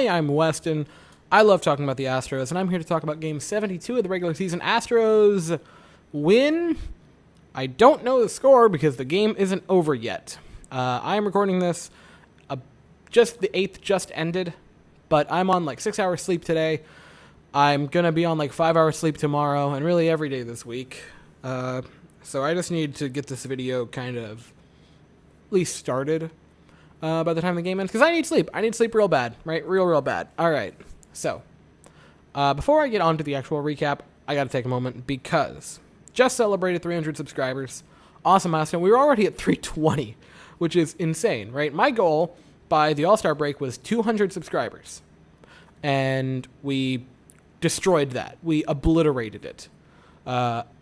Hi, I'm Weston. I love talking about the Astros, and I'm here to talk about Game 72 of the regular season. Astros win. I don't know the score because the game isn't over yet. I am recording this. Just the 8th just ended, but I'm on like 6 hours sleep today. I'm going to be on like 5 hours sleep tomorrow, and really every day this week. So I just need to get this video kind of at least started by the time the game ends, because I need sleep. I need sleep real bad, right? Real bad. All right. So before I get on to the actual recap, I got to take a moment because just celebrated 300 subscribers. Awesome milestone. We were already at 320, which is insane, right? My goal by the All-Star break was 200 subscribers, and we destroyed that. We obliterated it.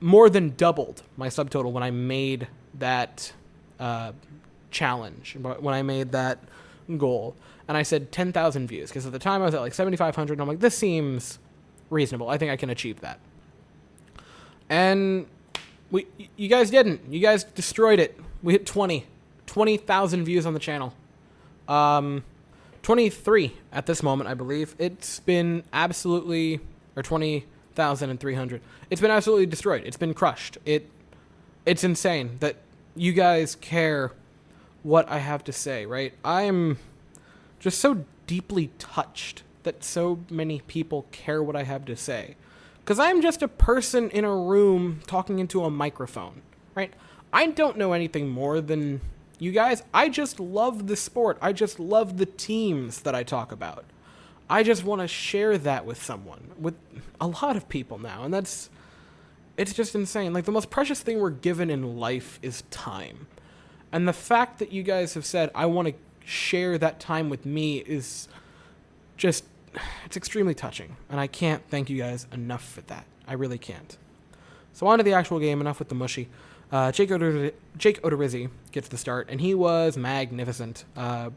More than doubled my subtotal when I made that challenge, when I made that goal. And I said 10,000 views, because at the time I was at like 7,500, and I'm like, this seems reasonable. I think I can achieve that. And you guys didn't. You guys destroyed it. We hit 20,000 views on the channel. 23 at this moment, I believe. It's been absolutely, or 20,300. It's been absolutely destroyed. It's been crushed. It's insane that you guys care what I have to say, right? I'm just so deeply touched that so many people care what I have to say. Because I'm just a person in a room talking into a microphone, right? I don't know anything more than you guys. I just love the sport. I just love the teams that I talk about. I just want to share that with someone, with a lot of people now. And it's just insane. Like, the most precious thing we're given in life is time. And the fact that you guys have said, I want to share that time with me is just, it's extremely touching. And I can't thank you guys enough for that. I really can't. So on to the actual game, enough with the mushy. Jake Odorizzi gets the start, and he was magnificent. I'll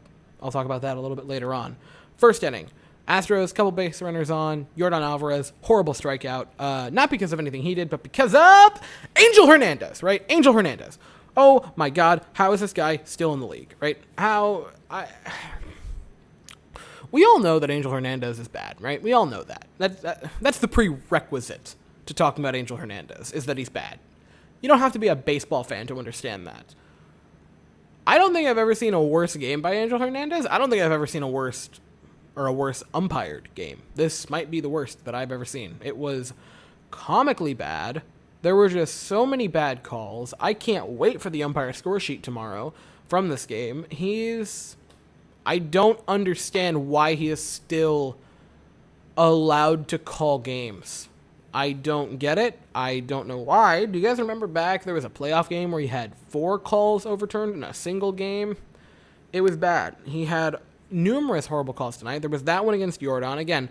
talk about that a little bit later on. First inning, Astros, couple base runners on, Yordan Alvarez, horrible strikeout. Not because of anything he did, but because of Angel Hernandez, right? Angel Hernandez. Oh my God, how is this guy still in the league, right? We all know that Angel Hernandez is bad, right? We all know that. That's the prerequisite to talking about Angel Hernandez, is that he's bad. You don't have to be a baseball fan to understand that. I don't think I've ever seen a worse game by Angel Hernandez. I don't think I've ever seen a worse umpired game. This might be the worst that I've ever seen. It was comically bad. There were just so many bad calls. I can't wait for the umpire score sheet tomorrow from this game. I don't understand why he is still allowed to call games. I don't get it. I don't know why. Do you guys remember back there was a playoff game where he had 4 calls overturned in a single game? It was bad. He had numerous horrible calls tonight. There was that one against Yordan. Again,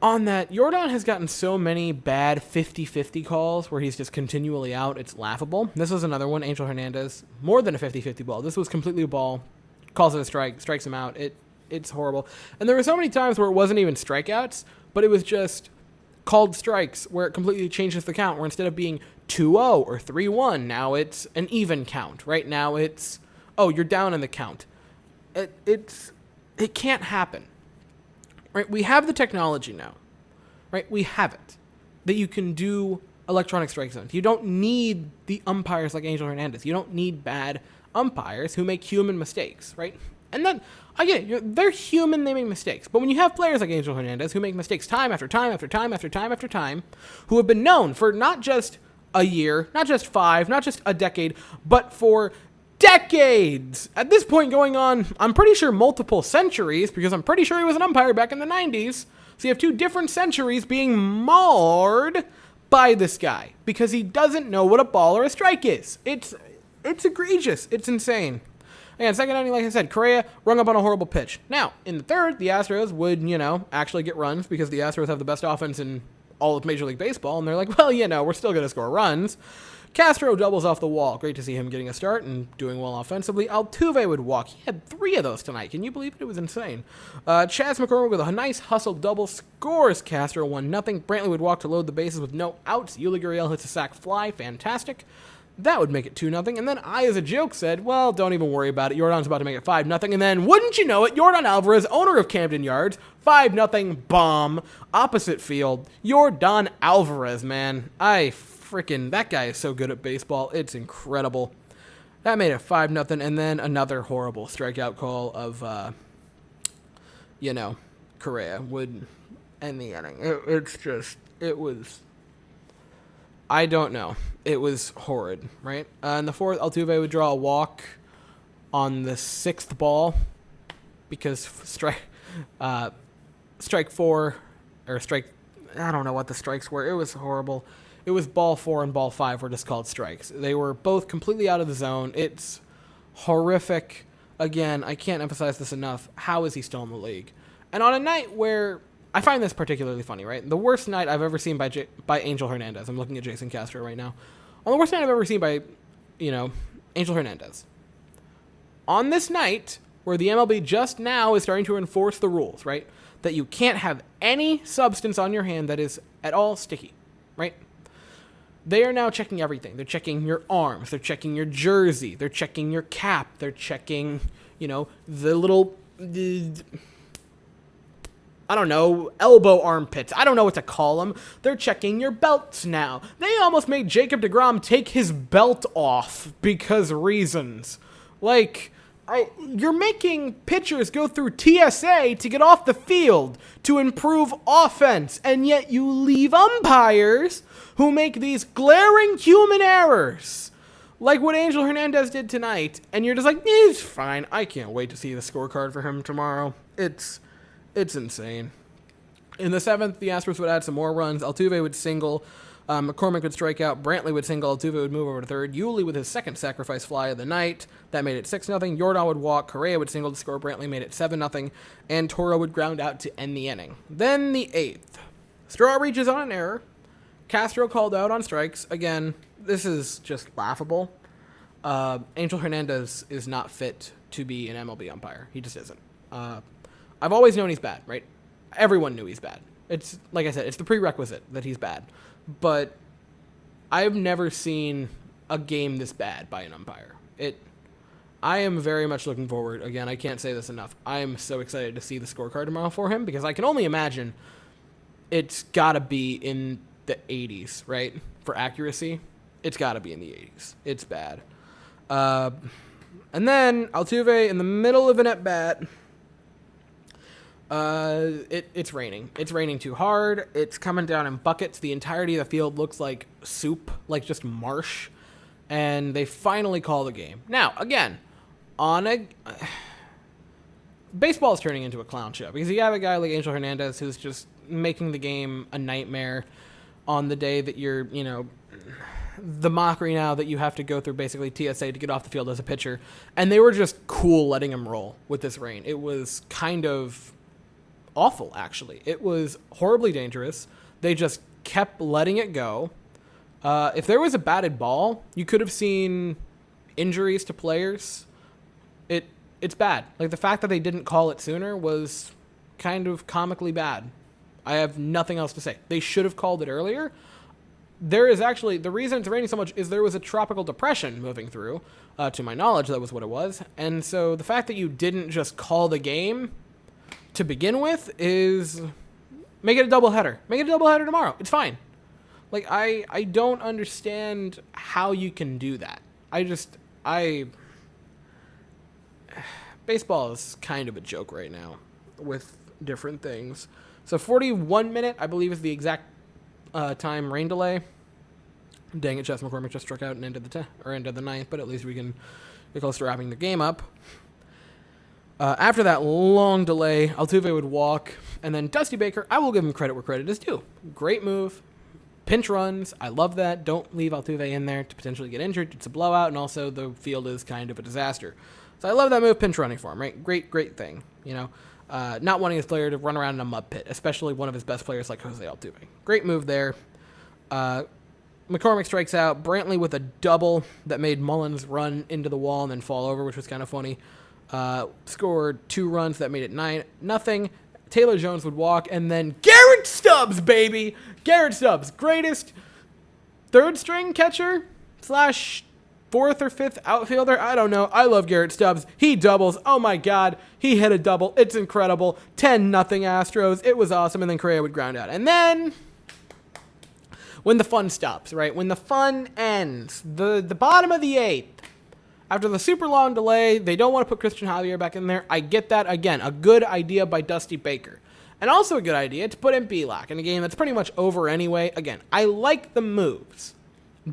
on that, Yordan has gotten so many bad 50-50 calls where he's just continually out. It's laughable. This was another one, Angel Hernandez. More than a 50-50 ball. This was completely a ball. Calls it a strike. Strikes him out. It's horrible. And there were so many times where it wasn't even strikeouts, but it was just called strikes where it completely changes the count, where instead of being 2-0 or 3-1, now it's an even count. Right now it's, oh, you're down in the count. It can't happen. Right? We have the technology now. Right? We have it. That you can do electronic strike zones. You don't need the umpires like Angel Hernandez. You don't need bad umpires who make human mistakes, right? And then, again, they're human, they make mistakes. But when you have players like Angel Hernandez who make mistakes time after time after time after time after time, who have been known for not just a year, not just 5, not just a decade, but for decades. At this point going on, I'm pretty sure multiple centuries, because I'm pretty sure he was an umpire back in the 90s. So you have 2 different centuries being marred by this guy because he doesn't know what a ball or a strike is. It's egregious. It's insane. Again, second inning, like I said, Correa rung up on a horrible pitch. Now, in the third, the Astros would, actually get runs because the Astros have the best offense in all of Major League Baseball, and they're like, well, we're still going to score runs. Castro doubles off the wall. Great to see him getting a start and doing well offensively. Altuve would walk. He had 3 of those tonight. Can you believe it? It was insane. Chas McCormick with a nice hustle double scores Castro 1-0. Brantley would walk to load the bases with no outs. Yuli Gurriel hits a sac fly. Fantastic. That would make it 2-0. And then I, as a joke, said, well, don't even worry about it. Jordan's about to make it 5-0. And then, wouldn't you know it, Jordan Alvarez, owner of Camden Yards, 5-0 bomb, opposite field. Jordan Alvarez, man. That guy is so good at baseball. It's incredible. That made it 5-0. And then another horrible strikeout call of, Correa would end the inning. It was... I don't know. It was horrid, right? In the fourth, Altuve would draw a walk on the sixth ball because strike 4 or strike. I don't know what the strikes were. It was horrible. It was ball 4 and ball 5 were just called strikes. They were both completely out of the zone. It's horrific. Again, I can't emphasize this enough. How is he still in the league? And on a night where I find this particularly funny, right? The worst night I've ever seen by Angel Hernandez. I'm looking at Jason Castro right now. On the worst night I've ever seen by, Angel Hernandez. On this night, where the MLB just now is starting to enforce the rules, right? That you can't have any substance on your hand that is at all sticky, right? They are now checking everything. They're checking your arms. They're checking your jersey. They're checking your cap. They're checking, the little... I don't know, elbow armpits. I don't know what to call them. They're checking your belts now. They almost made Jacob deGrom take his belt off because reasons. You're making pitchers go through TSA to get off the field to improve offense, and yet you leave umpires who make these glaring human errors, like what Angel Hernandez did tonight, and you're just like, it's fine. I can't wait to see the scorecard for him tomorrow. It's insane. In the seventh, the Astros would add some more runs. Altuve would single. McCormick would strike out. Brantley would single. Altuve would move over to third. Yuli with his second sacrifice fly of the night. That made it 6-0. Jordan would walk. Correa would single to score. Brantley made it 7-0. And Toro would ground out to end the inning. Then the eighth. Straw reaches on an error. Castro called out on strikes. Again, this is just laughable. Angel Hernandez is not fit to be an MLB umpire. He just isn't. I've always known he's bad, right? Everyone knew he's bad. It's, like I said, it's the prerequisite that he's bad. But I've never seen a game this bad by an umpire. I am very much looking forward. Again, I can't say this enough. I am so excited to see the scorecard tomorrow for him because I can only imagine it's got to be in the 80s, right? For accuracy, it's got to be in the 80s. It's bad. And then Altuve in the middle of an at-bat. It's raining. It's raining too hard. It's coming down in buckets. The entirety of the field looks like soup, like just marsh. And they finally call the game. Now, again, baseball is turning into a clown show because you have a guy like Angel Hernandez who's just making the game a nightmare on the day that you're, the mockery now that you have to go through basically TSA to get off the field as a pitcher. And they were just cool letting him roll with this rain. It was kind of awful, actually. It was horribly dangerous. They just kept letting it go. If there was a batted ball, you could have seen injuries to players. It's bad. Like, the fact that they didn't call it sooner was kind of comically bad. I have nothing else to say. They should have called it earlier. There is actually, the reason it's raining so much is there was a tropical depression moving through. To my knowledge, that was what it was. And so the fact that you didn't just call the game to begin with is make it a doubleheader. Make it a doubleheader tomorrow. It's fine. Like, I don't understand how you can do that. Baseball is kind of a joke right now with different things. So 41 minute, I believe, is the exact time rain delay. Dang it, Chess McCormick just struck out and ended the ninth, but at least we can get close to wrapping the game up. After that long delay, Altuve would walk, and then Dusty Baker, I will give him credit where credit is due. Great move. Pinch runs. I love that. Don't leave Altuve in there to potentially get injured. It's a blowout, and also the field is kind of a disaster. So I love that move, pinch running for him, right? Great thing, not wanting his player to run around in a mud pit, especially one of his best players like Jose Altuve. Great move there. McCormick strikes out. Brantley with a double that made Mullins run into the wall and then fall over, which was kind of funny. Scored 2 runs that made it 9-0. Taylor Jones would walk, and then Garrett Stubbs, baby! Garrett Stubbs, greatest third-string catcher slash fourth or fifth outfielder. I don't know. I love Garrett Stubbs. He doubles. Oh my God. He hit a double. It's incredible. 10-0 Astros. It was awesome. And then Correa would ground out. And then when the fun stops, right? When the fun ends, the bottom of the eighth, after the super long delay, they don't want to put Christian Javier back in there. I get that. Again, a good idea by Dusty Baker. And also a good idea to put in Belak in a game that's pretty much over anyway. Again, I like the moves.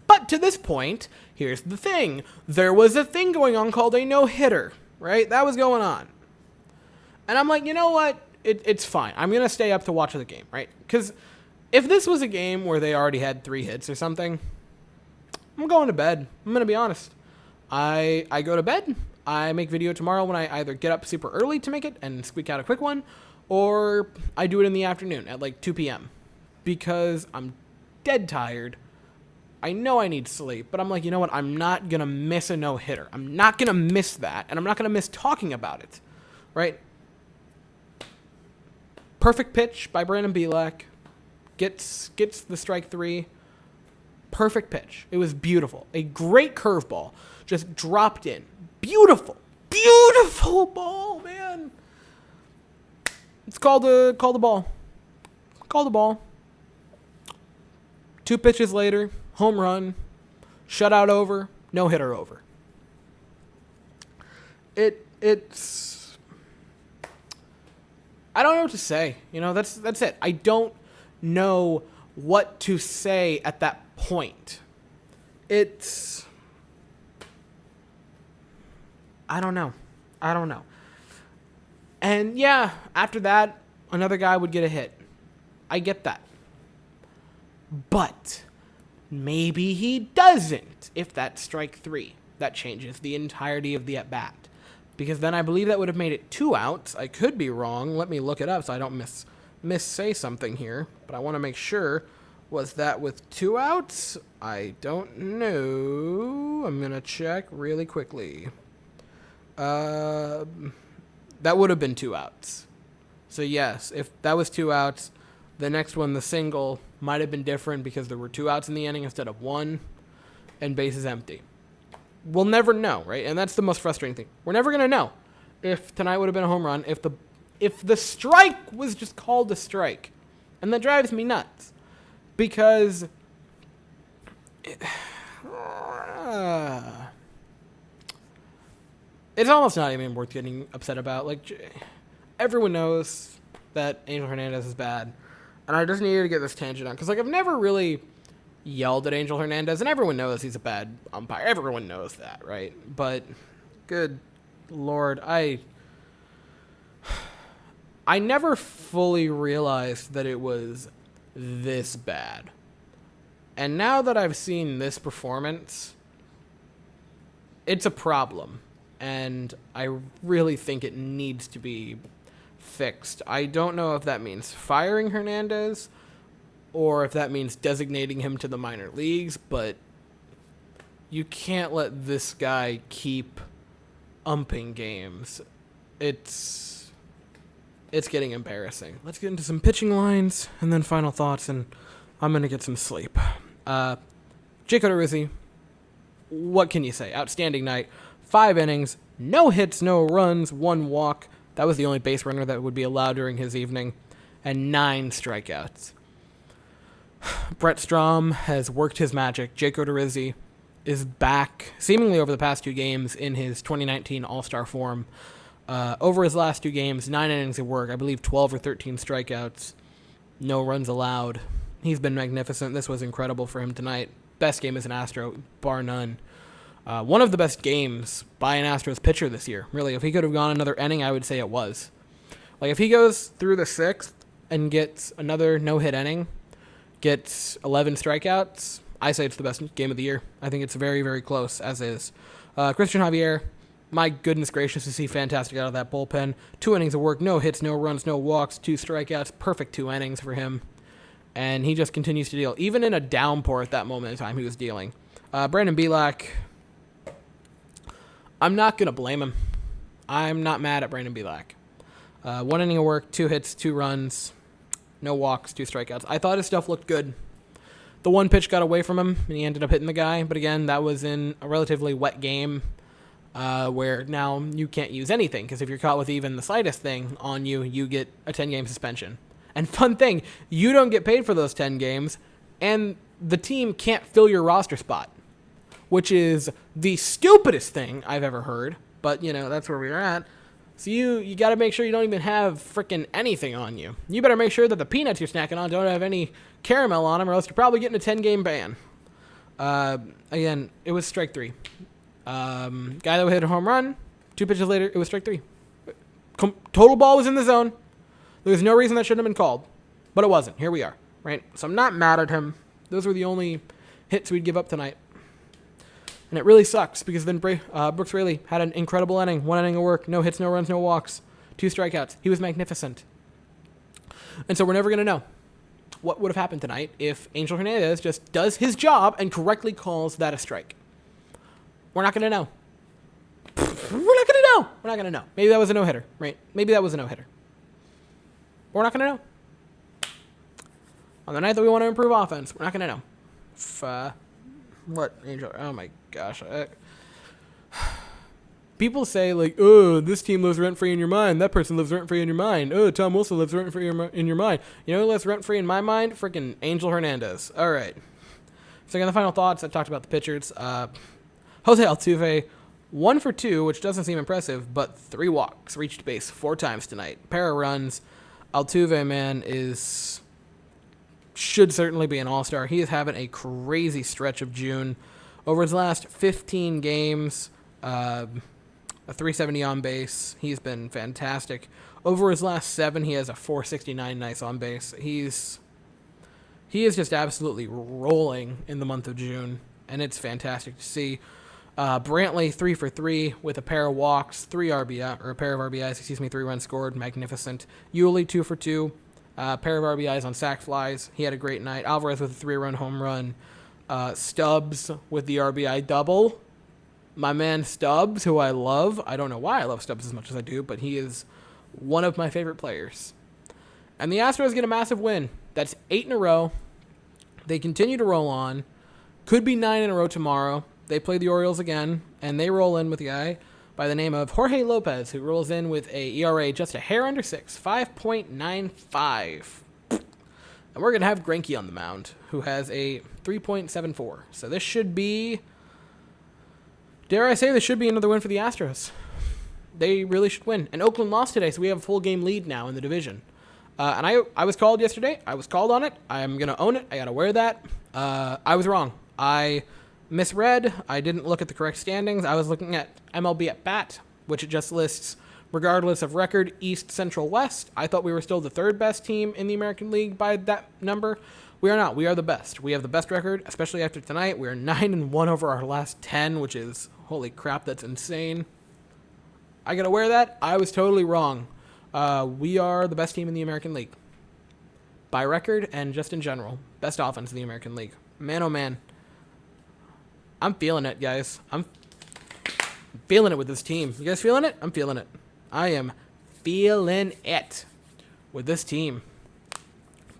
But to this point, here's the thing. There was a thing going on called a no-hitter, right? That was going on. And I'm like, you know what? It's fine. I'm going to stay up to watch the game, right? Because if this was a game where they already had 3 hits or something, I'm going to bed. I'm going to be honest. I go to bed. I make video tomorrow when I either get up super early to make it and squeak out a quick one, or I do it in the afternoon at like 2 p.m. because I'm dead tired. I know I need sleep, but I'm like, you know what? I'm not going to miss a no-hitter. I'm not going to miss that, and I'm not going to miss talking about it, right? Perfect pitch by Brandon Belak. Gets the strike 3. Perfect pitch. It was beautiful. A great curveball. Just dropped in. Beautiful. Beautiful ball, man. It's called the ball. Call the ball. 2 pitches later, home run, shutout over, no hitter over. It's I don't know what to say. You know, that's it. I don't know what to say at that point. I don't know. And yeah, after that, another guy would get a hit. I get that. But maybe he doesn't if that's strike 3. That changes the entirety of the at-bat. Because then I believe that would have made it 2 outs. I could be wrong. Let me look it up so I don't say something here. But I want to make sure. Was that with 2 outs? I don't know. I'm going to check really quickly. That would have been 2 outs. So yes, if that was 2 outs, the next one, the single, might have been different because there were 2 outs in the inning instead of 1 and bases empty. We'll never know, right? And that's the most frustrating thing. We're never going to know if tonight would have been a home run, if the strike was just called a strike. And that drives me nuts because it's almost not even worth getting upset about. Like, everyone knows that Angel Hernandez is bad. And I just needed to get this tangent on. Because, like, I've never really yelled at Angel Hernandez. And everyone knows he's a bad umpire. Everyone knows that, right? But, good Lord, I never fully realized that it was this bad. And now that I've seen this performance, it's a problem. And I really think it needs to be fixed. I don't know if that means firing Hernandez or if that means designating him to the minor leagues, but you can't let this guy keep umping games. It's getting embarrassing. Let's get into some pitching lines and then final thoughts, and I'm going to get some sleep. Jake Odorizzi, what can you say? Outstanding night. 5 innings, no hits, no runs, 1 walk. That was the only base runner that would be allowed during his evening, and 9 strikeouts. Brett Strom has worked his magic. Jake Odorizzi is back, seemingly over the past 2 games, in his 2019 All-Star form. Over his last 2 games, 9 innings of work, I believe 12 or 13 strikeouts, no runs allowed. He's been magnificent. This was incredible for him tonight. Best game as an Astro, bar none. One of the best games by an Astros pitcher this year. Really, if he could have gone another inning, I would say it was. Like, if he goes through the 6th and gets another no-hit inning, gets 11 strikeouts, I say it's the best game of the year. I think it's very, very close, as is. Christian Javier, my goodness gracious, is he fantastic out of that bullpen. 2 innings of work, no hits, no runs, no walks, 2 strikeouts, perfect 2 innings for him. And he just continues to deal. Even in a downpour at that moment in time, he was dealing. Brandon Belak, I'm not going to blame him. I'm not mad at Brandon Belak. 1 inning of work, 2 hits, 2 runs, no walks, 2 strikeouts. I thought his stuff looked good. The one pitch got away from him, and he ended up hitting the guy. But again, that was in a relatively wet game where now you can't use anything, because if you're caught with even the slightest thing on you, you get a 10-game suspension. And fun thing, you don't get paid for those 10 games, and the team can't fill your roster spot, which is the stupidest thing I've ever heard. But, that's where we're at. So you got to make sure you don't even have frickin' anything on you. You better make sure that the peanuts you're snacking on don't have any caramel on them, or else you're probably getting a 10-game ban. Again, it was strike 3. Guy that hit a home run, 2 pitches later, it was strike 3. Total ball was in the zone. There was no reason that shouldn't have been called, but it wasn't. Here we are, right? So I'm not mad at him. Those were the only hits we'd give up tonight. And it really sucks, because then Brooks Raley had an incredible inning. 1 inning of work, no hits, no runs, no walks, 2 strikeouts. He was magnificent. And so we're never going to know what would have happened tonight if Angel Hernandez just does his job and correctly calls that a strike. We're not going to know. We're not going to know. We're not going to know. Maybe that was a no-hitter, right? Maybe that was a no-hitter. We're not going to know. On the night that we want to improve offense, we're not going to know. What, Angel? Oh, my gosh. People say, like, oh, this team lives rent-free in your mind. That person lives rent-free in your mind. Oh, Tom Wilson lives rent-free in your mind. You know who lives rent-free in my mind? Freaking Angel Hernandez. All right. So, again, the final thoughts. I talked about the pitchers. Jose Altuve, 1 for 2, which doesn't seem impressive, but 3 walks. Reached base 4 times tonight. Pair of runs. Altuve, man, should certainly be an all-star. He is having a crazy stretch of June. Over his last 15 games, a 370 on base. He's been fantastic. Over his last 7, he has a 469 nice on base. He is just absolutely rolling in the month of June, and it's fantastic to see. Brantley, 3 for 3 with a pair of walks, 3 RBIs, 3 runs scored, magnificent. Yuli, 2 for 2. Pair of RBIs on sac flies. He had a great night. Alvarez with a 3-run home run. Stubbs with the RBI double. My man Stubbs, who I love. I don't know why I love Stubbs as much as I do, but he is one of my favorite players. And the Astros get a massive win. That's 8 in a row. They continue to roll on. Could be 9 in a row tomorrow. They play the Oriels again, and they roll in with a guy by the name of Jorge Lopez, who rolls in with a ERA just a hair under 6, 5.95. And we're going to have Greinke on the mound, who has a 3.74. So this should be, dare I say, this should be another win for the Astros. They really should win. And Oakland lost today, so we have a full game lead now in the division. And I was called yesterday. I was called on it. I'm going to own it. I got to wear that. I was wrong. I misread. I didn't look at the correct standings. I was looking at MLB at bat, which it just lists regardless of record, East, Central, West. I thought we were still the 3rd best team in the American League by that number. We are not. We are the best. We have the best record, especially after tonight. We are 9-1 over our last 10, which is, holy crap, that's insane. I gotta wear that. I was totally wrong. We are the best team in the American League by record and just in general. Best offense in the American League. Man, oh man. I'm feeling it, guys. I'm feeling it with this team. You guys feeling it? I'm feeling it. I am feeling it with this team.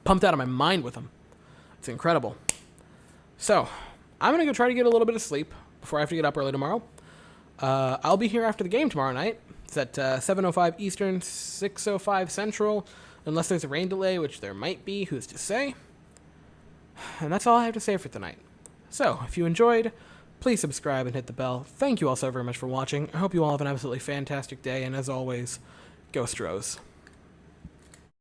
Pumped out of my mind with them. It's incredible. So, I'm going to go try to get a little bit of sleep before I have to get up early tomorrow. I'll be here after the game tomorrow night. It's at 7:05 Eastern, 6:05 Central, unless there's a rain delay, which there might be. Who's to say? And that's all I have to say for tonight. So, if you enjoyed, please subscribe and hit the bell. Thank you all so very much for watching. I hope you all have an absolutely fantastic day, and as always, go Stros.